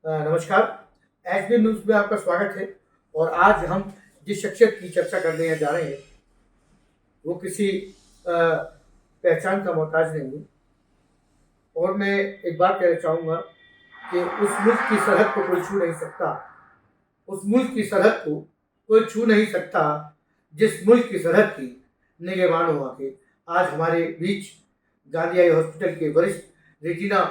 नमस्कार। HB news में आपका स्वागत है। और आज हम जिस शख्सियत की चर्चा करने जा रहे हैं वो किसी पहचान का मोहताज नहीं है। और मैं एक बात कहना चाहूँगा कि उस मुल्क की सरहद को कोई छू नहीं सकता, उस मुल्क की सरहद को कोई छू नहीं सकता जिस मुल्क की सरहद की निगहबान हो आके। आज हमारे बीच गांधी आई हॉस्पिटल के वरिष्ठ रेटिना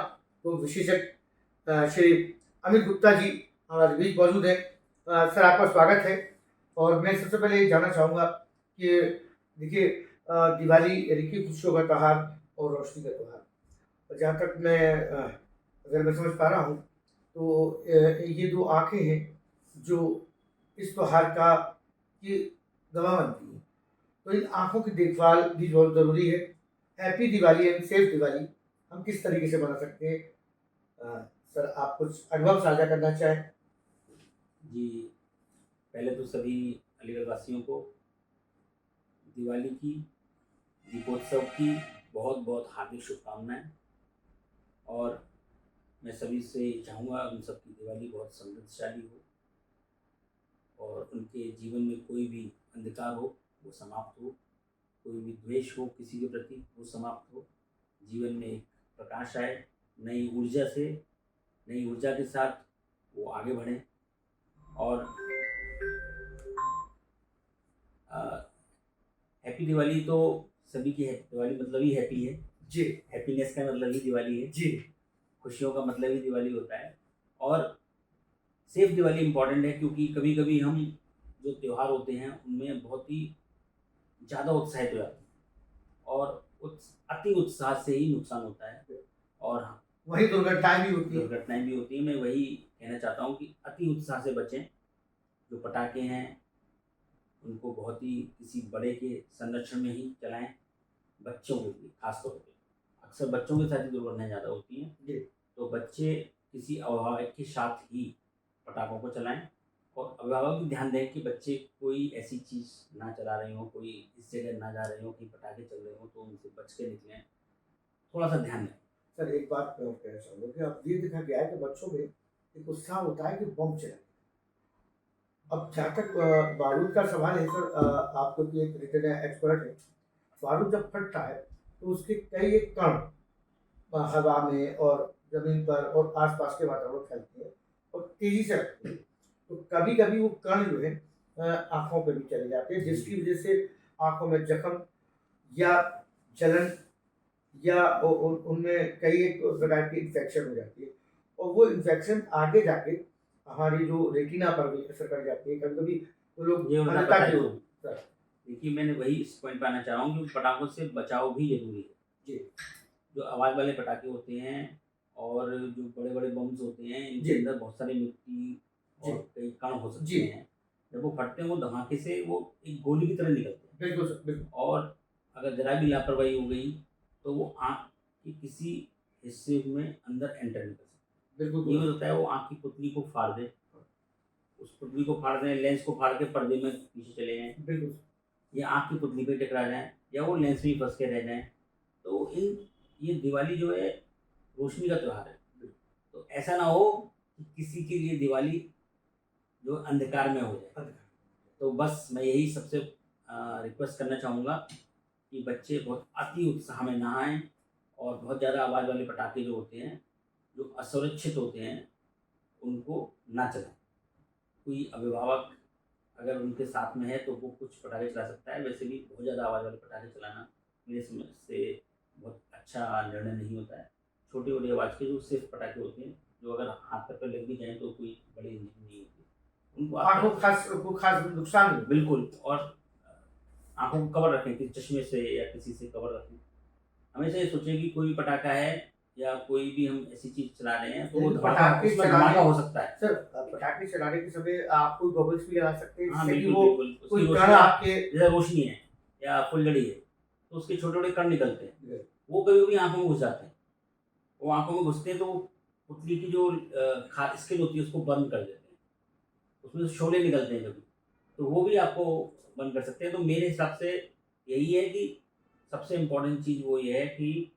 तो विशेषज्ञ श्री अमित गुप्ता जी हमारे बीच मौजूद हैं। सर, आपका स्वागत है। और मैं सबसे पहले ये जानना चाहूँगा कि देखिए, दिवाली यानी कि खुशियों का त्योहार और रोशनी का त्योहार। और जहाँ तक अगर मैं समझ पा रहा हूँ तो ये दो आँखें हैं जो इस त्योहार का की गवाह बनती हैं। तो इन आँखों की देखभाल भी बहुत ज़रूरी है। Happy Diwali and safe Diwali हम किस तरीके से मना सकते हैं? सर, आप कुछ अनुभव साझा करना चाहें? जी, पहले तो सभी अलीगढ़ वासियों को दिवाली की, दीपोत्सव की बहुत बहुत हार्दिक शुभकामनाएं। और मैं सभी से चाहूँगा उन सबकी दिवाली बहुत समृद्धशाली हो और उनके जीवन में कोई भी अंधकार हो वो समाप्त हो, कोई भी द्वेष हो किसी के प्रति वो समाप्त हो, जीवन में एक प्रकाश आए, नई ऊर्जा से, नई ऊर्जा के साथ वो आगे बढ़ें। और हैप्पी दिवाली तो सभी की दिवाली मतलब ही हैप्पी है जी हैप्पीनेस का मतलब ही दिवाली है जी खुशियों का मतलब ही दिवाली होता है। और सेफ दिवाली इम्पॉर्टेंट है क्योंकि कभी कभी हम जो त्यौहार होते हैं उनमें बहुत ही ज़्यादा उत्साहित हो जाते हैं और अति उत्साह से ही नुकसान होता है और वही दुर्घटनाएं भी होती हैं। मैं वही कहना चाहता हूँ कि अति उत्साह से बचें। जो पटाखे हैं उनको बहुत ही किसी बड़े के संरक्षण में ही चलाएं। बच्चों के लिए खासतौर पे अक्सर बच्चों के साथ ही दुर्घटनाएं ज़्यादा होती हैं जी। तो बच्चे किसी अभिभावक के साथ ही पटाखों को चलाएं और अभिभावक भी ध्यान दें कि बच्चे कोई ऐसी चीज़ ना चला रहे हो, कोई इस जगह ना जा रहे हो, कहीं पटाखे चल रहे हो तो उनसे बच के निकलें। थोड़ा सा ध्यान दें। सर, एक बात मैं और कहना चाहूँगा कि अब ये देखा गया है कि बच्चों में एक उत्साह होता है कि बम चलाएं। अब जहाँ तक बारूद का सवाल है सर, आप क्योंकि एक रिटर्न एक्सपर्ट है, बारूद जब फटता है तो उसके कई एक कण हवा में और जमीन पर और आसपास के वातावरण में फैलते हैं और तेजी से लगते हैं। तो कभी कभी वो कण जो है आंखों पे भी चले जाते हैं, जिसकी वजह से आंखों में जख्म या जलन या उनमें कई एक प्रकार की इन्फेक्शन हो जाती है। और वो इन्फेक्शन आगे जाके हमारी जो रेटिना पर भी असर कर जाती है। कभी कभी तो लोग ये होना अंधता पता की है। ओर। सर, देखिए, मैंने वही इस पॉइंट पे आना चाह रहा हूँ कि पटाखों से बचाव भी जरूरी है। जी जो आवाज़ वाले पटाखे होते हैं और जो बड़े बड़े बम्स होते हैं इनके जी अंदर बहुत सारी मिट्टी जी और कई कण हो सकते जी हैं। जब वो फटते हैं वो धमाके से वो एक गोली की तरह निकलते हैं बिल्कुल सर, बिल्कुल। और अगर जरा भी लापरवाही हो गई तो वो आँख के किसी हिस्से में अंदर एंटर नहीं कर सकते। बिल्कुल ये हो सकता है वो आँख की पुतली को फाड़ दे, उस पुतली को फाड़ दें, लेंस को फाड़ के पर्दे में पीछे चले जाएँ, बिल्कुल या आँख की पुतली पे टकरा जाएँ या वो लेंस में ही फँस के रह जाएँ। तो ये दिवाली जो है रोशनी का त्योहार है। तो ऐसा ना हो कि किसी के लिए दिवाली जो अंधकार में हो जाए। तो बस मैं यही सबसे रिक्वेस्ट करना चाहूँगा कि बच्चे बहुत अति उत्साह में ना आएँ और बहुत ज़्यादा आवाज़ वाले पटाखे जो होते हैं, जो असुरक्षित होते हैं, उनको ना चलाएँ। कोई अभिभावक अगर उनके साथ में है तो वो कुछ पटाखे चला सकता है। वैसे भी बहुत ज़्यादा आवाज़ वाले पटाखे चलाना मेरे समझ से बहुत अच्छा निर्णय नहीं होता है। छोटी-छोटी आवाज़ के जो सिर्फ़ पटाखे होते हैं, जो अगर हाथ पैर पे लग भी जाएँ तो कोई बड़ी इंजरी नहीं होती। उनको आप आंखों को खास नुकसान नहीं। बिल्कुल। और आँखों को कवर रखें, किसी चश्मे से या किसी से कवर रखें। हमेशा ये सोचें कि कोई भी पटाखा है या कोई भी हम ऐसी चीज़ चला रहे हैं तो वो उसमें धमाका हो सकता है। सर, पटाखे चलाने के समय आप कोई गॉगल्स भी लगा सकते हैं हाँ, जिससे कि बिल्कुल, वो बिल्कुल। कोई उसकी कण रोशनी आपके जैसे रोशनी है या फुलझड़ी है, तो उसके छोटे-छोटे कण निकलते हैं। वो कभी-कभी आँखों में घुस जाते हैं। वो आँखों में घुसते हैं तो वो पुतली की जो स्किन होती है उसको बर्न कर देते हैं। उसमें से शोले निकलते हैं कभी, तो वो भी आपको बर्न कर सकते हैं। तो मेरे हिसाब से यही है कि सबसे इम्पोर्टेंट चीज़ वो ये है कि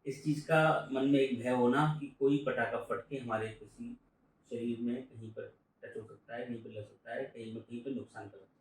इस चीज़ का मन में एक भय होना कि कोई पटाखा फट के हमारे किसी शरीर में कहीं पर टच हो सकता है, कहीं पर लग सकता है, कहीं पर नुकसान कर सकता है।